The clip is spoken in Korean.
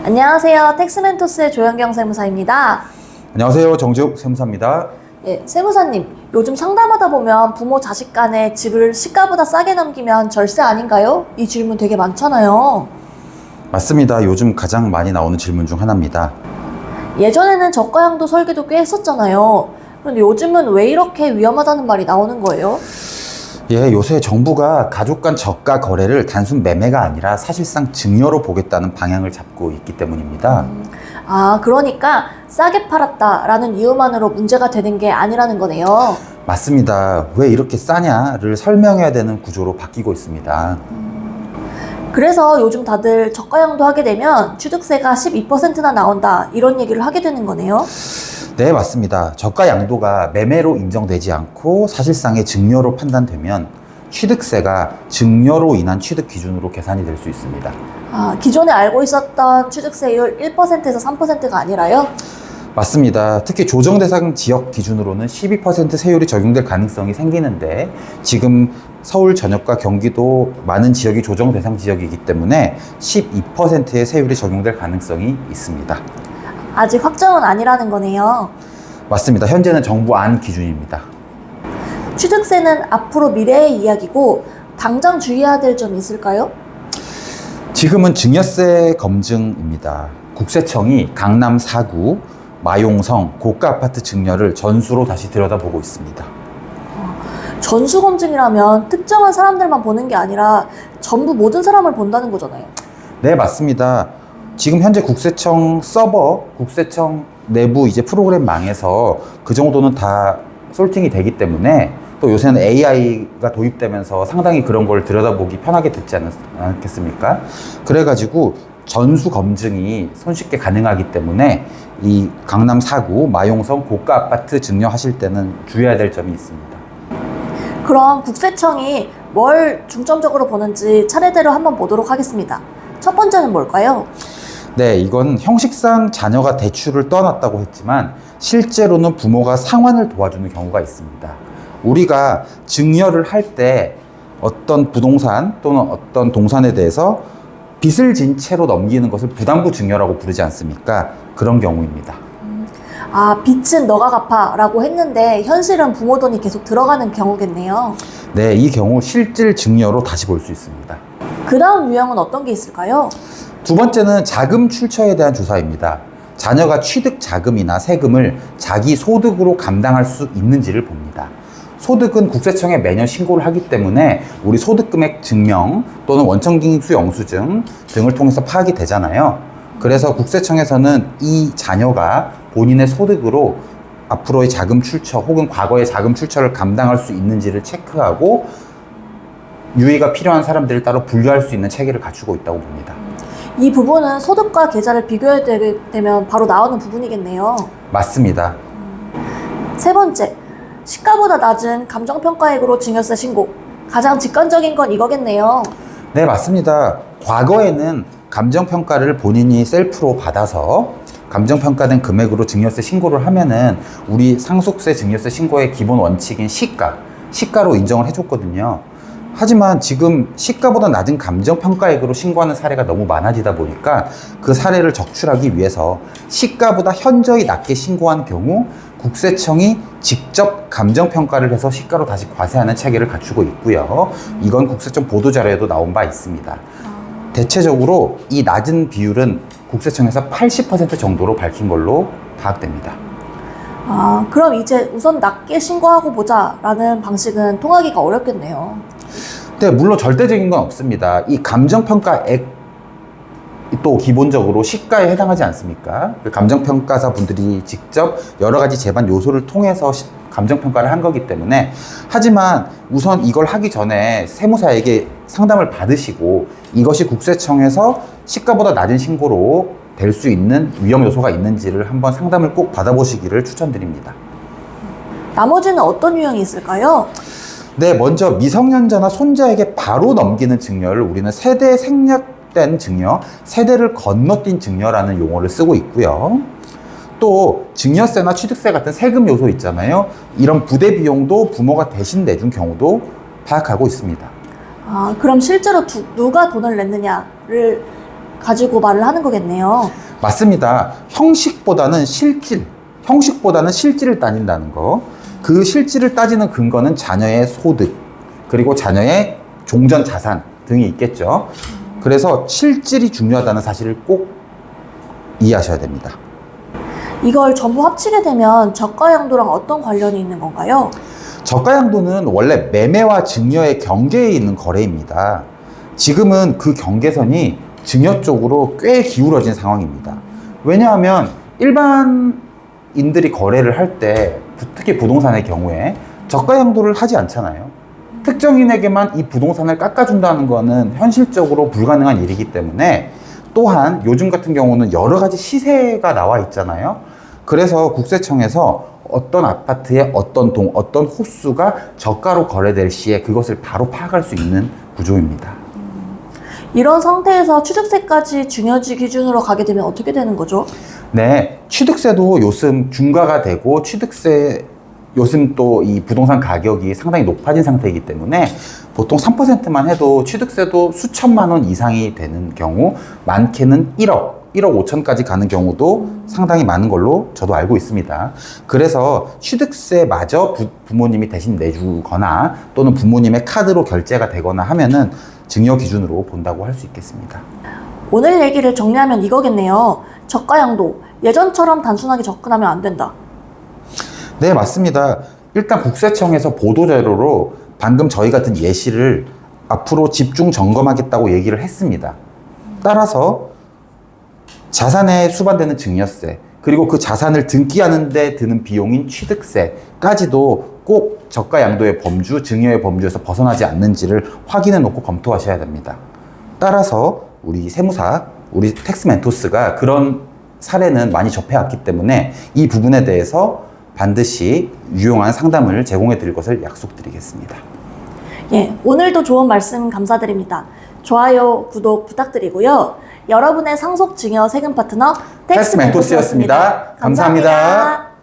안녕하세요. 텍스멘토스의 조현경 세무사입니다. 안녕하세요. 정지욱 세무사입니다. 예, 세무사님, 요즘 상담하다 보면 부모 자식 간에 집을 시가보다 싸게 넘기면 절세 아닌가요? 이 질문 되게 많잖아요. 맞습니다. 요즘 가장 많이 나오는 질문 중 하나입니다. 예전에는 저가양도 설계도 꽤 했었잖아요. 그런데 요즘은 왜 이렇게 위험하다는 말이 나오는 거예요? 예, 요새 정부가 가족 간 저가 거래를 단순 매매가 아니라 사실상 증여로 보겠다는 방향을 잡고 있기 때문입니다. 그러니까 싸게 팔았다라는 이유만으로 문제가 되는 게 아니라는 거네요. 맞습니다. 왜 이렇게 싸냐를 설명해야 되는 구조로 바뀌고 있습니다. 그래서 요즘 다들 저가양도 하게 되면 취득세가 12%나 나온다 이런 얘기를 하게 되는 거네요. 네, 맞습니다. 저가 양도가 매매로 인정되지 않고 사실상의 증여로 판단되면 취득세가 증여로 인한 취득 기준으로 계산이 될 수 있습니다. 기존에 알고 있었던 취득세율 1%에서 3%가 아니라요? 맞습니다. 특히 조정 대상 지역 기준으로는 12% 세율이 적용될 가능성이 생기는데 지금 서울 전역과 경기도 많은 지역이 조정 대상 지역이기 때문에 12%의 세율이 적용될 가능성이 있습니다. 아직 확정은 아니라는 거네요. 맞습니다. 현재는 정부 안 기준입니다. 취득세는 앞으로 미래의 이야기고 당장 주의해야 될 점이 있을까요? 지금은 증여세 검증입니다. 국세청이 강남 4구, 마용성, 고가 아파트 증여를 전수로 다시 들여다보고 있습니다. 전수 검증이라면 특정한 사람들만 보는 게 아니라 전부 모든 사람을 본다는 거잖아요. 네, 맞습니다. 지금 현재 국세청 서버, 국세청 내부 이제 프로그램망에서 그 정도는 다 솔팅이 되기 때문에 또 요새는 AI가 도입되면서 상당히 그런 걸 들여다보기 편하게 됐지 않겠습니까? 그래가지고 전수 검증이 손쉽게 가능하기 때문에 이 강남 4구, 마용성 고가 아파트 증여하실 때는 주의해야 될 점이 있습니다. 그럼 국세청이 뭘 중점적으로 보는지 차례대로 한번 보도록 하겠습니다. 첫 번째는 뭘까요? 네, 이건 형식상 자녀가 대출을 떠났다고 했지만 실제로는 부모가 상환을 도와주는 경우가 있습니다. 우리가 증여를 할 때 어떤 부동산 또는 어떤 동산에 대해서 빚을 진 채로 넘기는 것을 부담부 증여라고 부르지 않습니까? 그런 경우입니다. 빚은 너가 갚아라고 했는데 현실은 부모 돈이 계속 들어가는 경우겠네요. 네, 이 경우 실질 증여로 다시 볼 수 있습니다. 그 다음 유형은 어떤 게 있을까요? 두 번째는 자금 출처에 대한 조사입니다. 자녀가 취득 자금이나 세금을 자기 소득으로 감당할 수 있는지를 봅니다. 소득은 국세청에 매년 신고를 하기 때문에 우리 소득금액 증명 또는 원천징수 영수증 등을 통해서 파악이 되잖아요. 그래서 국세청에서는 이 자녀가 본인의 소득으로 앞으로의 자금 출처 혹은 과거의 자금 출처를 감당할 수 있는지를 체크하고 유의가 필요한 사람들을 따로 분류할 수 있는 체계를 갖추고 있다고 봅니다. 이 부분은 소득과 계좌를 비교해야 되면 바로 나오는 부분이겠네요. 맞습니다. 세 번째, 시가보다 낮은 감정평가액으로 증여세 신고. 가장 직관적인 건 이거겠네요. 네, 맞습니다. 과거에는 감정평가를 본인이 셀프로 받아서 감정평가된 금액으로 증여세 신고를 하면은 우리 상속세 증여세 신고의 기본 원칙인 시가로 인정을 해줬거든요. 하지만 지금 시가보다 낮은 감정평가액으로 신고하는 사례가 너무 많아지다 보니까 그 사례를 적출하기 위해서 시가보다 현저히 낮게 신고한 경우 국세청이 직접 감정평가를 해서 시가로 다시 과세하는 체계를 갖추고 있고요. 이건 국세청 보도자료에도 나온 바 있습니다. 대체적으로 이 낮은 비율은 국세청에서 80% 정도로 밝힌 걸로 파악됩니다. 그럼 이제 우선 낮게 신고하고 보자라는 방식은 통하기가 어렵겠네요. 네, 물론 절대적인 건 없습니다. 이 감정평가액 또 기본적으로 시가에 해당하지 않습니까? 그 감정평가사 분들이 직접 여러 가지 재반 요소를 통해서 감정평가를 한 거기 때문에 하지만 우선 이걸 하기 전에 세무사에게 상담을 받으시고 이것이 국세청에서 시가보다 낮은 신고로 될 수 있는 위험 요소가 있는지를 한번 상담을 꼭 받아보시기를 추천드립니다. 나머지는 어떤 유형이 있을까요? 네, 먼저 미성년자나 손자에게 바로 넘기는 증여를 우리는 세대 생략된 증여, 세대를 건너뛴 증여라는 용어를 쓰고 있고요. 또 증여세나 취득세 같은 세금 요소 있잖아요. 이런 부대 비용도 부모가 대신 내준 경우도 파악하고 있습니다. 그럼 실제로 누가 돈을 냈느냐를 가지고 말을 하는 거겠네요. 맞습니다. 형식보다는 실질을 따진다는 거. 그 실질을 따지는 근거는 자녀의 소득, 그리고 자녀의 종전 자산 등이 있겠죠. 그래서 실질이 중요하다는 사실을 꼭 이해하셔야 됩니다. 이걸 전부 합치게 되면 저가 양도랑 어떤 관련이 있는 건가요? 저가 양도는 원래 매매와 증여의 경계에 있는 거래입니다. 지금은 그 경계선이 증여 쪽으로 꽤 기울어진 상황입니다. 왜냐하면 일반인들이 거래를 할 때, 특히 부동산의 경우에 저가 양도를 하지 않잖아요. 특정인에게만 이 부동산을 깎아준다는 거는 현실적으로 불가능한 일이기 때문에, 또한 요즘 같은 경우는 여러 가지 시세가 나와 있잖아요. 그래서 국세청에서 어떤 아파트의 어떤 동, 어떤 호수가 저가로 거래될 시에 그것을 바로 파악할 수 있는 구조입니다. 이런 상태에서 취득세까지 중요시 기준으로 가게 되면 어떻게 되는 거죠? 네, 취득세도 요즘 중과가 되고 요즘 또 이 부동산 가격이 상당히 높아진 상태이기 때문에 보통 3%만 해도 취득세도 수천만 원 이상이 되는 경우, 많게는 1억 5천까지 가는 경우도 상당히 많은 걸로 저도 알고 있습니다. 그래서 취득세마저 부모님이 대신 내주거나 또는 부모님의 카드로 결제가 되거나 하면은 증여 기준으로 본다고 할 수 있겠습니다. 오늘 얘기를 정리하면 이거겠네요. 저가 양도, 예전처럼 단순하게 접근하면 안 된다. 네, 맞습니다. 일단 국세청에서 보도자료로 방금 저희 같은 예시를 앞으로 집중 점검하겠다고 얘기를 했습니다. 따라서 자산에 수반되는 증여세, 그리고 그 자산을 등기하는 데 드는 비용인 취득세까지도 꼭 저가 양도의 범주, 증여의 범주에서 벗어나지 않는지를 확인해 놓고 검토하셔야 됩니다. 따라서 우리 세무사, 우리 텍스멘토스가 그런 사례는 많이 접해왔기 때문에 이 부분에 대해서 반드시 유용한 상담을 제공해 드릴 것을 약속드리겠습니다. 예, 오늘도 좋은 말씀 감사드립니다. 좋아요, 구독 부탁드리고요. 여러분의 상속 증여 세금 파트너 텍스멘토스였습니다. 감사합니다.